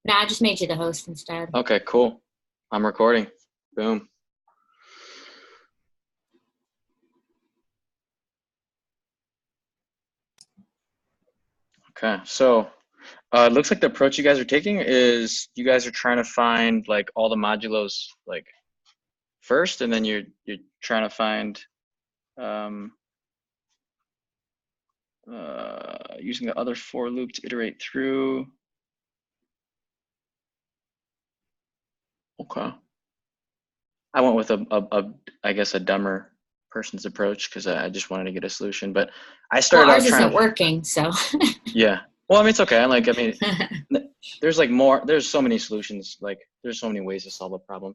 No, I just made you the host instead. Okay, cool. I'm recording. Boom. Okay, so it looks like the approach you guys are taking is you guys are trying to find like all the modulos like first, and then you're trying to find using the other for loop to iterate through. Okay. I went with I guess a dumber person's approach because I just wanted to get a solution. But I started ours out trying isn't working, so. Yeah. Well, I mean, it's okay. There's like there's so many solutions. Like there's so many ways to solve a problem.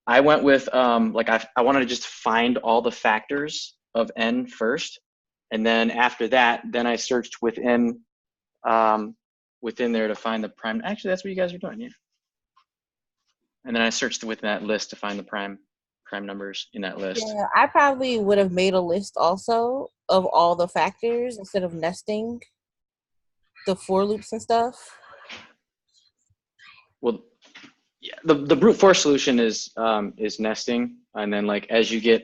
I went with like I wanted to just find all the factors of n first, and then after that, then I searched within there to find the prime. Actually, that's what you guys are doing, yeah. And then I searched within that list to find the prime numbers in that list. Yeah, I probably would have made a list also of all the factors instead of nesting the for loops and stuff. Well, yeah, the brute force solution is nesting, and then like as you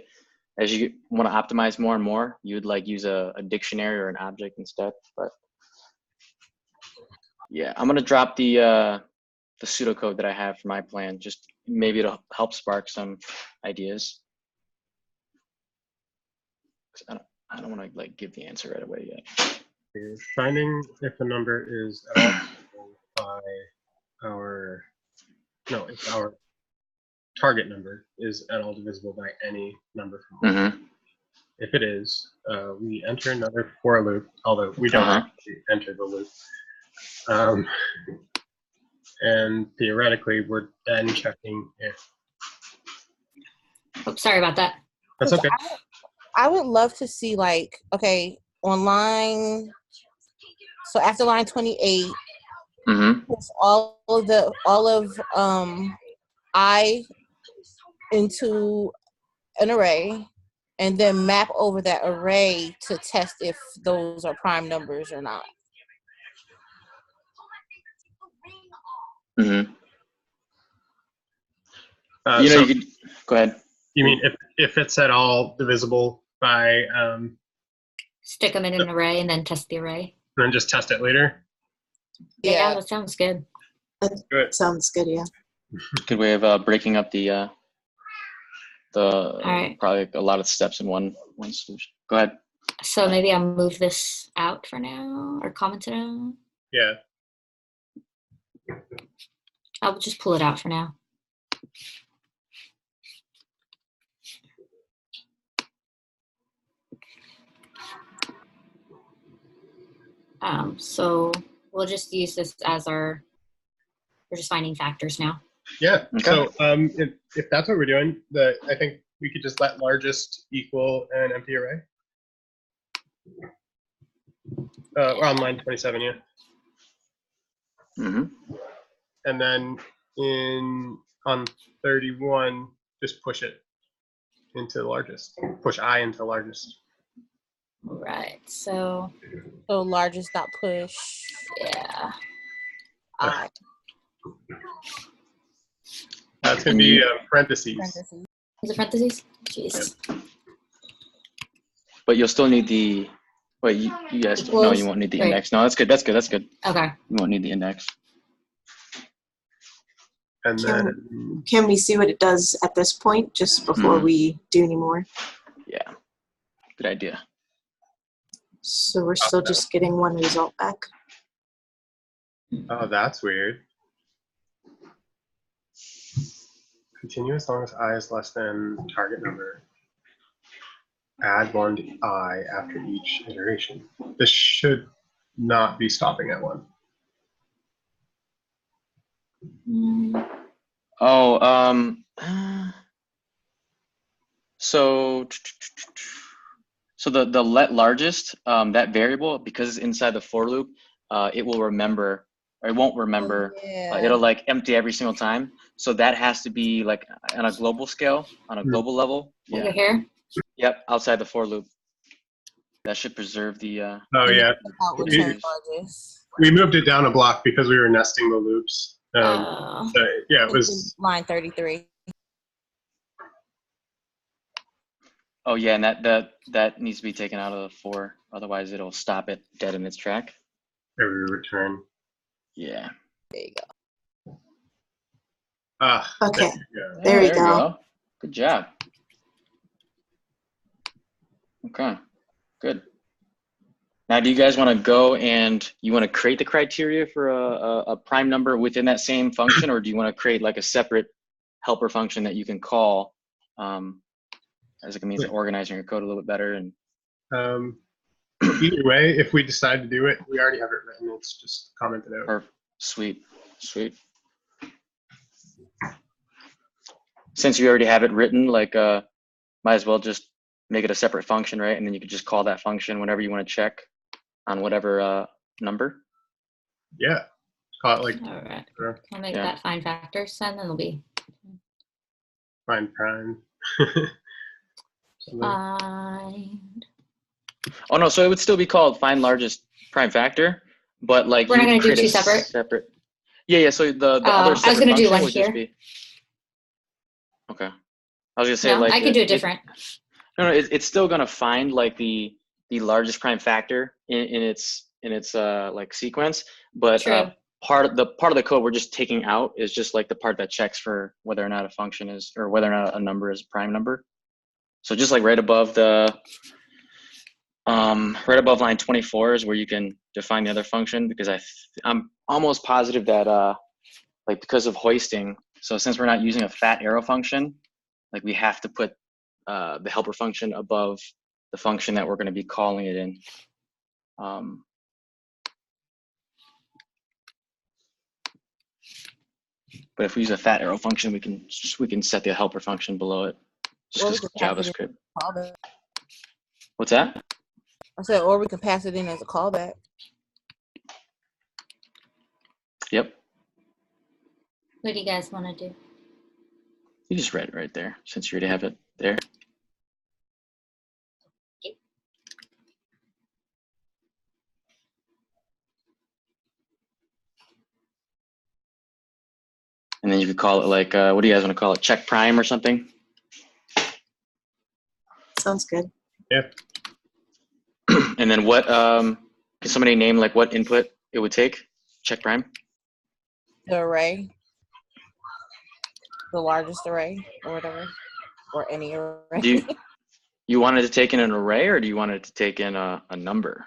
want to optimize more and more, you'd like use a dictionary or an object instead. But yeah, I'm gonna drop the pseudocode that I have for my plan. Just maybe it'll help spark some ideas. I don't want to like give the answer right away yet. Finding if a number is at all divisible by if our target number is at all divisible by any number from Mm-hmm. If it is, we enter another for loop, although we don't actually enter the loop. And theoretically, we're then checking if. Oh, sorry about that. That's okay. I would love to see like, okay, on line, so after line 28, push all of I into an array, and then map over that array to test if those are prime numbers or not. Mm-hmm. You could go ahead. You mean if it's at all divisible by stick them in an array and then test the array, and then just test it later? Yeah, that sounds good. That sounds good. Yeah. Good way of breaking up the right. Probably a lot of steps in one solution. Go ahead. So maybe I'll move this out for now or comment it out. Yeah. I'll just pull it out for now. So we'll just use this as we're just finding factors now. Yeah. Okay. So if that's what we're doing, I think we could just let largest equal an empty array. We're on line 27, yeah. Mm-hmm. And then on 31, just push it into the largest. Push I into largest. Right. So largest dot push. Yeah. I. That's gonna be parentheses. Is it parentheses? Jeez. Yep. But you'll still need the. Wait, you guys don't know you won't need the index. No, that's good. That's good. Okay. You won't need the index. And then Can we see what it does at this point, just before we do any more? Yeah. Good idea. So we're still just getting one result back. oh, that's weird. Continue as long as I is less than target number. Add one to I after each iteration. This should not be stopping at 1. Oh, so the let largest, that variable, because it's inside the for loop, it will remember, or it won't remember. It'll like empty every single time. So that has to be like on a global scale, on a global level. Over Yeah. here? Yep, outside the for loop. That should preserve the. Oh yeah. we moved it down a block because we were nesting the loops. Oh. So yeah, it was line 33. Oh yeah, and that needs to be taken out of the 4. Otherwise, it'll stop it dead in its track. every return. Yeah. There you go. Okay. Oh, There you go. Good job. Okay, good. Now, do you guys want to go and you want to create the criteria for a prime number within that same function, or do you want to create like a separate helper function that you can call as like a means of organizing your code a little bit better? And either way, if we decide to do it, we already have it written. It's just commented out. Sweet. Since you already have it written, like might as well just make it a separate function, right? And then you could just call that function whenever you want to check on whatever number. Yeah. Call it like All right. I'll make that find factors, and then it'll be find prime. find. Oh no, so it would still be called find largest prime factor, but like We're not going to do two separate. Yeah. So the other I was separate going to do function one would just here. be. Okay. I was gonna say No, like I could do it different. It's still gonna find like the largest prime factor in its like sequence, but part of the code we're just taking out is just like the part that checks for whether or not a function is, or whether or not a number is a prime number. So just like right above line 24 is where you can define the other function, because I'm almost positive that like because of hoisting, so since we're not using a fat arrow function, like we have to put the helper function above the function that we're going to be calling it in. But if we use a fat arrow function, we can set the helper function below it. Just JavaScript. What's that? I said, or we can pass it in as a callback. Yep. What do you guys want to do? You just read it right there, since you already have it there. And then you could call it like, what do you guys want to call it? Check prime or something? Sounds good. Yeah. And then what, can somebody name like what input it would take? Check prime? The array. The largest array or whatever. Or any array. Do you want it to take in an array, or do you want it to take in a number?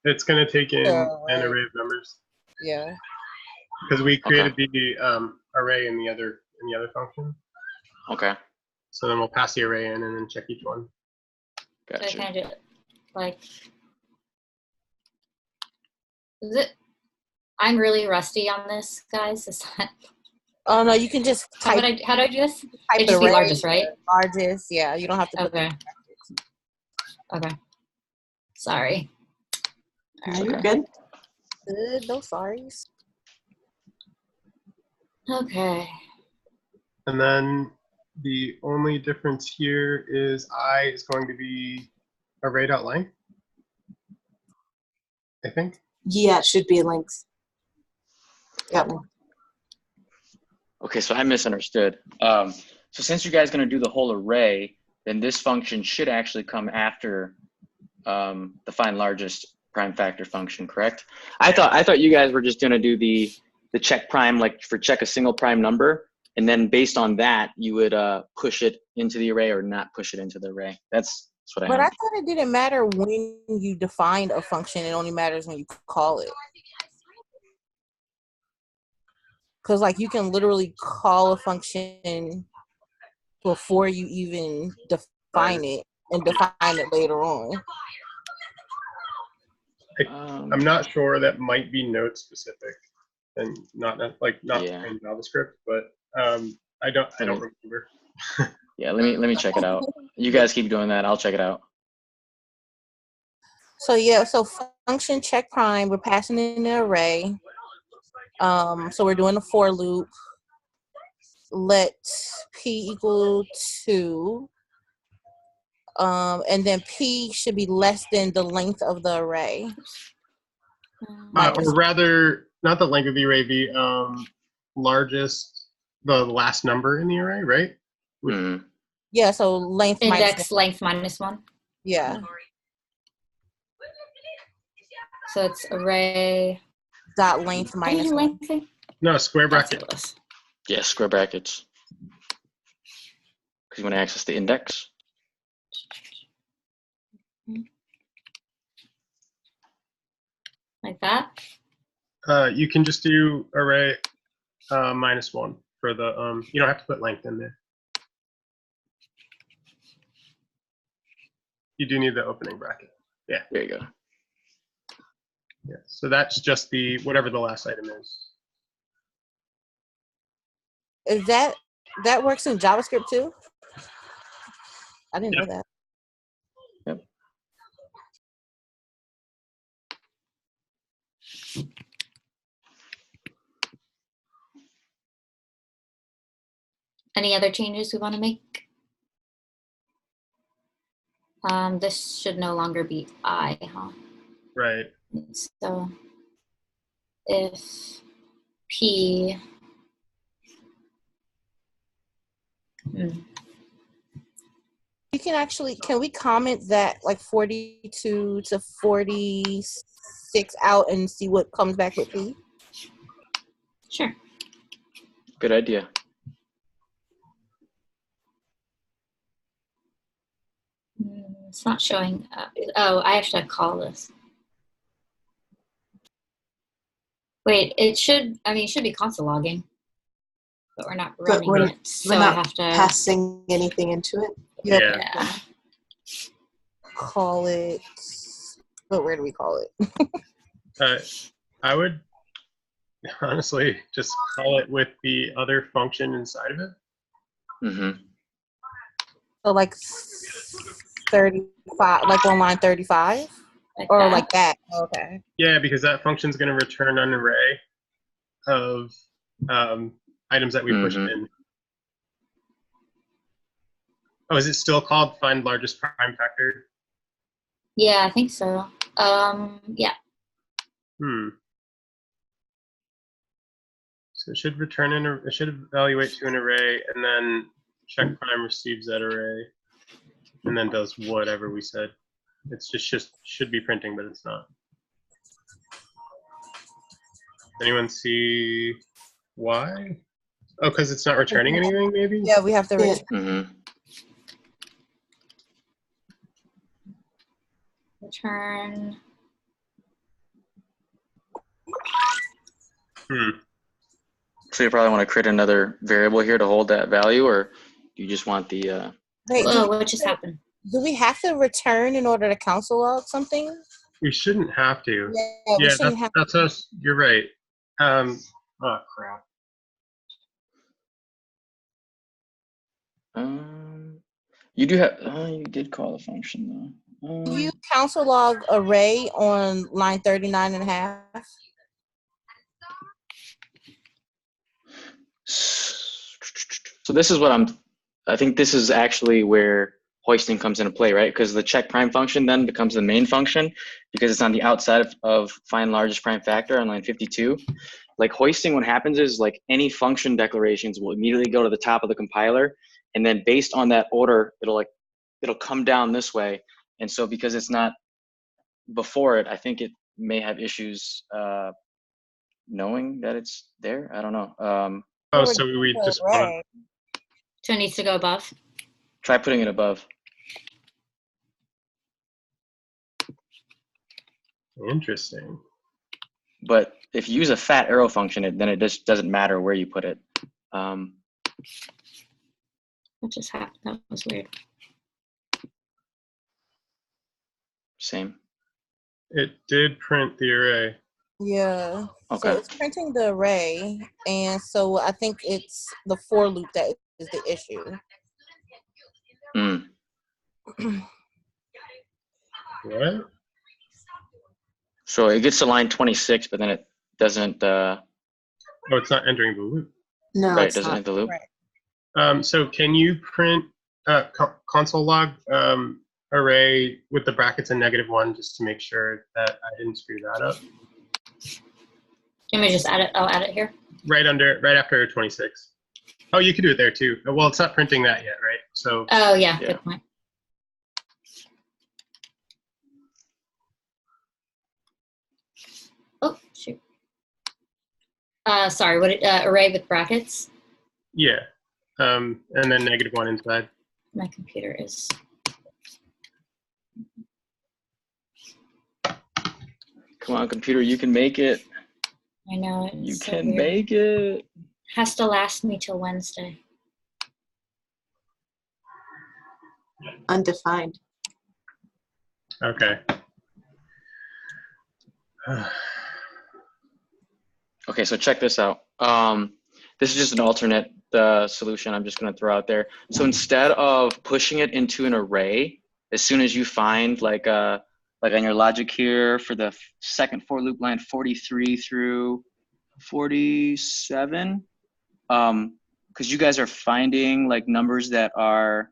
It's going to take in an array of numbers. Yeah. Because we created the array in the other function. Okay. So then we'll pass the array in and then check each one. So I Gotcha. kind of do it like, is it? I'm really rusty on this, guys. Is that? Oh no, you can just type. How do I do this? Type It just be largest, right? Largest, yeah. You don't have to put Okay. Sorry. All right, you're good. Good, no sorries. Okay. And then the only difference here is I is going to be array.length, I think. Yeah, it should be a length. Got me. Okay, so I misunderstood. So since you guys are going to do the whole array, then this function should actually come after the find largest prime factor function, correct? I thought you guys were just going to do the check prime, like for check a single prime number, and then based on that, you would push it into the array or not push it into the array. That's what I heard. But I thought it didn't matter when you defined a function. It only matters when you call it. Because like you can literally call a function before you even define it and define it later on. I'm not sure. That might be node specific and not in JavaScript, but I don't remember. Yeah, let me check it out. You guys keep doing that. I'll check it out. So yeah, so function check prime, we're passing in an array. So we're doing a for loop. Let p equal 2. And then p should be less than the length of the array. minus. Or rather, not the length of the array, the last number in the array, right? Mhm. Yeah, so length minus Index 1. length minus 1. Yeah. So it's array. Dot length What do you minus do 1. length thing? No, square That's bracket. what it was. Yeah, square brackets. Because you want to access the index. Like that? You can just do array minus 1 for the, you don't have to put length in there. You do need the opening bracket. Yeah. There you go. Yeah. So that's just the, whatever the last item is. Is that works in JavaScript too? I didn't know that. Yep. Any other changes we want to make? This should no longer be I, huh? Right. So if P You can actually, can we comment that like 42 to 46 out and see what comes back with P? Sure. Good idea. It's not showing up. Oh, I have to call this. Wait, it should be console logging, but we're not But running it, so I have to passing anything into it. Yep. Yeah. Call it, but where do we call it? I would honestly just call it with the other function inside of it. Mm-hmm. So like 35, like on line 35? Or that. like that. Okay. Yeah, because that function is going to return an array of items that we pushed in. Oh, is it still called find largest prime factor? Yeah, I think so. Yeah. So it should return it should evaluate to an array, and then check prime receives that array, and then does whatever we said. It's just should be printing, but it's not. Anyone see why? Oh, because it's not returning anything, maybe? Yeah, we have to Yeah. Return. So you probably want to create another variable here to hold that value, or you just want the Wait, Whoa, what just happened? do we have to return in order to console log something? We shouldn't have to. Yeah, we shouldn't have that's us. You're right. Oh crap. you do have you did call the function though. Do you console log array on line 39 and a half? So this is what I think this is actually where hoisting comes into play, right? Because the check prime function then becomes the main function because it's on the outside of find largest prime factor on line 52. Like hoisting, what happens is like any function declarations will immediately go to the top of the compiler, and then based on that order, it'll come down this way. And so because it's not before it, I think it may have issues knowing that it's there. I don't know. Oh, so we just want So it needs to go above. Try putting it above. interesting. But if you use a fat arrow function, then it just doesn't matter where you put it. What just happened? That was weird. Same. It did print the array. Yeah. Okay. So it's printing the array, and so I think it's the for loop that is the issue. What? So it gets to line 26, but then it doesn't. Oh, it's not entering the loop. No, Right, it's doesn't not. hit the loop. Right. So can you print console log array with the brackets and -1 just to make sure that I didn't screw that up? You want me to just add it? I'll add it here. right after 26. Oh, you could do it there too. Well, it's not printing that yet, right? So Oh, yeah, Yeah. good point. Oh, shoot. Sorry, what array with brackets? yeah, and then -1 inside. My computer is. Come on, computer, you can make it. I know it's You so can weird. make it. Has to last me till Wednesday. Undefined. Okay. Okay, so check this out. This is just an alternate solution I'm just going to throw out there. So instead of pushing it into an array, as soon as you find like on your logic here for the second for loop line 43 through 47, because you guys are finding like numbers that are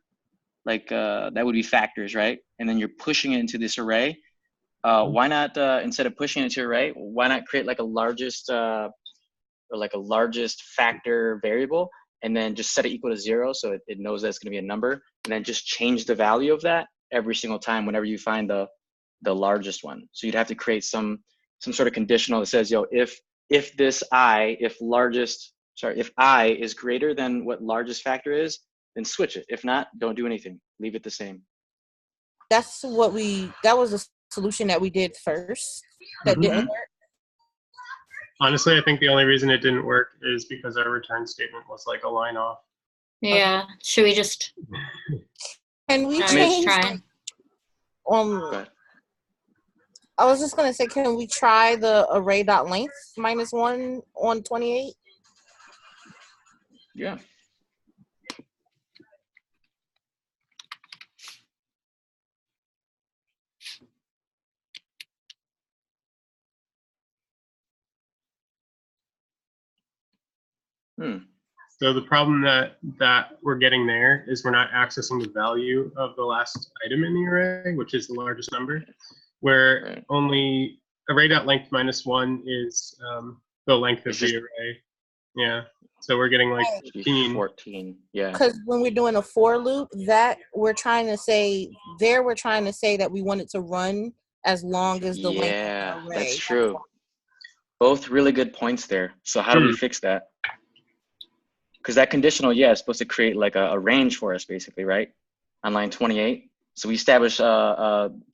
like that would be factors, right? And then you're pushing it into this array. Why not instead of pushing it into an array, why not create like a largest factor variable and then just set it equal to 0 so it knows that it's going to be a number, and then just change the value of that every single time whenever you find the largest one. So you'd have to create some sort of conditional that says, yo, if I is greater than what largest factor is, then switch it. If not, don't do anything. Leave it the same. That was the solution that we did first that didn't work. Honestly, I think the only reason it didn't work is because our return statement was like a line off. Yeah. Should we just? Can we Let's change? try. I was just gonna say, can we try the array.length -1 on 28? Yeah. So the problem that we're getting there is we're not accessing the value of the last item in the array, which is the largest number, where only array.length -1 is the length of the array. Yeah. So we're getting like 14. Yeah. Because when we're doing a for loop, we're trying to say that we want it to run as long as the length of the array. That's true. Both really good points there. So how do we fix that? Because that conditional, is supposed to create like a range for us, basically, right? On line 28. So we establish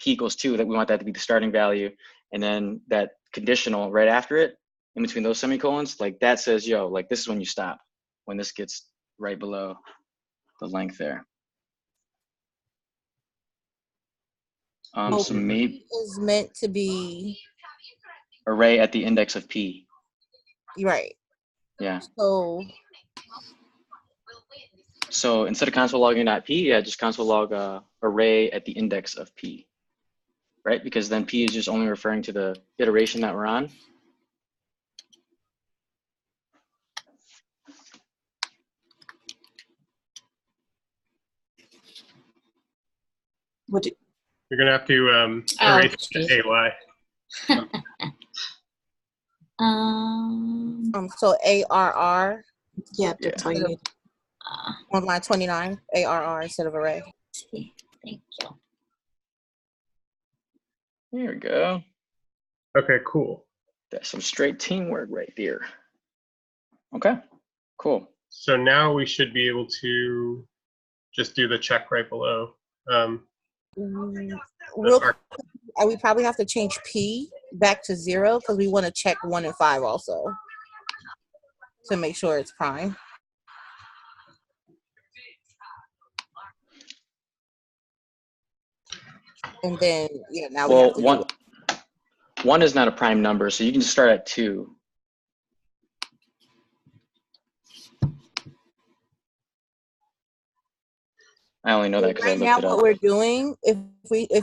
p equals 2, that we want that to be the starting value. And then that conditional right after it, in between those semicolons, like that says, yo, like this is when you stop, when this gets right below the length there. So maybe is meant to be array at the index of p. Right. Yeah. So instead of console logging .p, just console log array at the index of p, right? Because then p is just only referring to the iteration that we're on. You're gonna have to erase the AY. So ARR. Yeah, that's all you need. On line 29, ARR instead of array. Thank you. There we go. Okay, cool. That's some straight teamwork right there. Okay, cool. So now we should be able to just do the check right below. We probably have to change P back to 0 because we want to check 1 and 5 also to make sure it's prime. And then, now we have to do it. One is not a prime number, so you can just start at 2. I only know that because I looked it up. What we're doing, if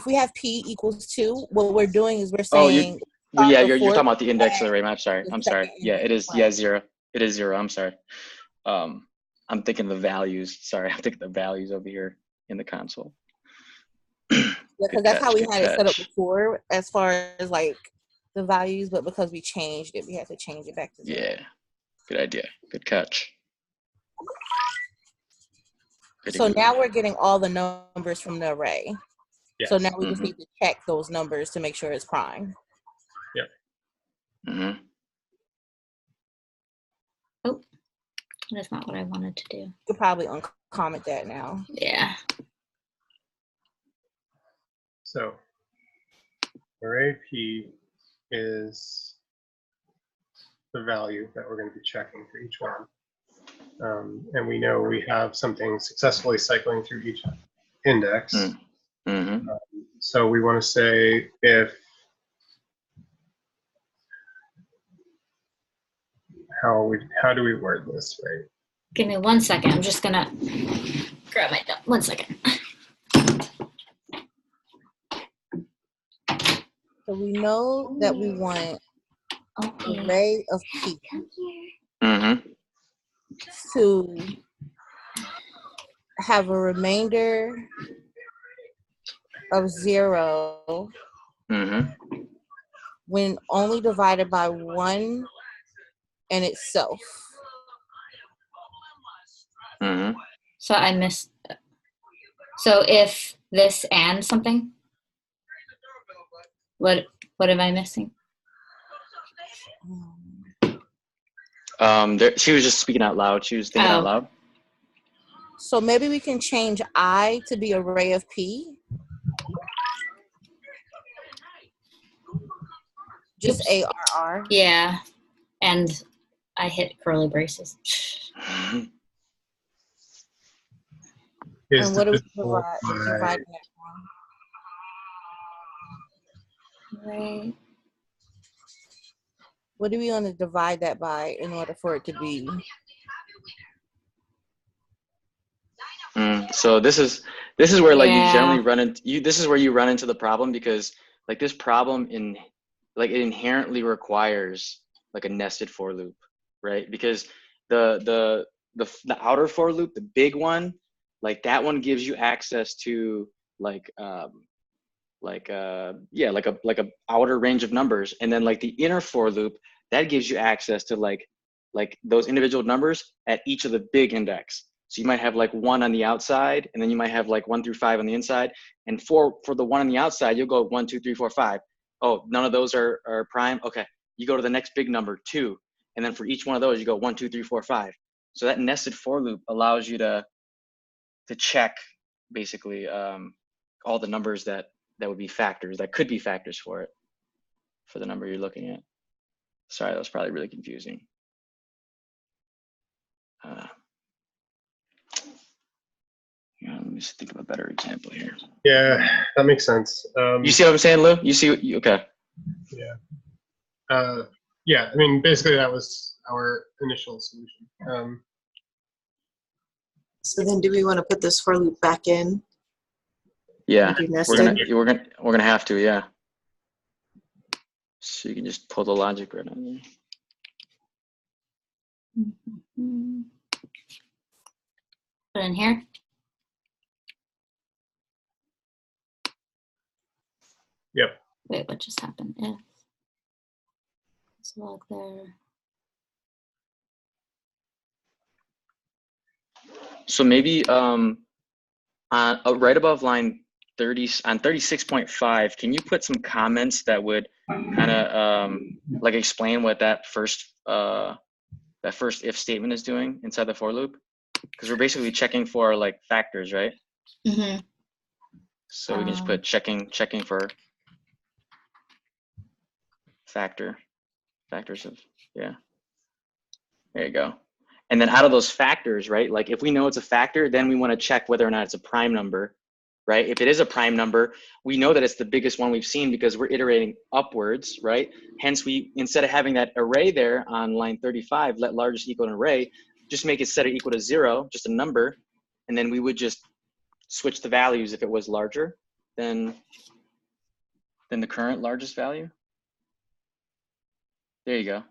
we have P equals 2, what we're doing is we're saying. You're talking about the index of the array. I'm sorry. Yeah, it is. Yeah, 0. It is 0. I'm sorry. I'm thinking the values. Sorry, I'm thinking the values over here in the console. Because that's how we had it set up before, as far as like the values, but because we changed it, we have to change it back to 0. Yeah. Good idea. Good catch. Pretty So good. now we're getting all the numbers from the array. Yes. So now we just Mhm. need to check those numbers to make sure it's prime. Mm-hmm. Oh, that's not what I wanted to do. You could probably uncomment that now. Yeah. So array P is the value that we're going to be checking for each one. And we know we have something successfully cycling through each index. Mm-hmm. So we want to say if, how do we word this, right? Give me 1 second. I'm just gonna grab my 1 second. So we know that we want Okay. array of P Mm-hmm. to have a remainder of 0 Mm-hmm. when only divided by 1 and itself. Mm-hmm. So I missed. So if this and something, what am I missing? She was just speaking out loud. She was thinking out Oh. loud. So maybe we can change I to be array of P. Just Oops. ARR. Yeah, and I hit curly braces. Is And what do we divisible divide by, that by? Right. What do we want to divide that by in order for it to be? So this is where like you Yeah. generally run into this is where you run into the problem, because like this problem it inherently requires like a nested for loop, right? Because the outer for loop, the big one, like that one gives you access to like a outer range of numbers, and then like the inner for loop, that gives you access to like those individual numbers at each of the big index. So you might have like 1 on the outside, and then you might have like 1 through 5 on the inside. And for the one on the outside, you'll go 1, 2, 3, 4, 5. Oh, none of those are prime. Okay, you go to the next big number, 2, and then for each one of those, you go 1, 2, 3, 4, 5. So that nested for loop allows you to check basically all the numbers that would be factors, that could be factors for the number you're looking at. Sorry, that was probably really confusing. Let me just think of a better example here. yeah, that makes sense. You see what I'm saying, Lou? You see? Okay. Yeah. Yeah, I mean, basically that was our initial solution. So then do we want to put this for loop back in? Yeah, Do we're gonna nested? have to, yeah. So you can just pull the logic right on there. Mm-hmm. Put in here. Yep. Wait, what just happened? If let's log there. So maybe right above line 30 on 36.5, can you put some comments that would kind of like explain what that first if statement is doing inside the for loop? Because we're basically checking for like factors, right? Mm-hmm. So we can just put checking for factors of, yeah. There you go. And then out of those factors, right? Like if we know it's a factor, then we want to check whether or not it's a prime number, right? If it is a prime number, we know that it's the biggest one we've seen because we're iterating upwards, right? Hence we, instead of having that array there on line 35, let largest equal an array, just make it set it equal to 0, just a number. And then we would just switch the values if it was larger than the current largest value. There you go.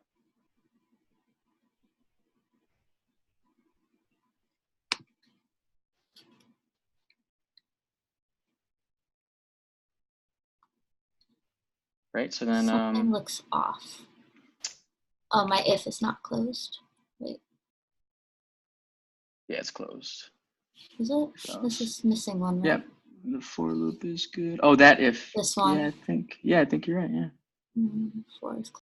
right? So then, Something looks off. Oh, my if is not closed. Wait, yeah, it's closed. is it? This is missing one, right? Yep, the for loop is good. Oh, that if. This one. Yeah, I think you're right. Yeah. For is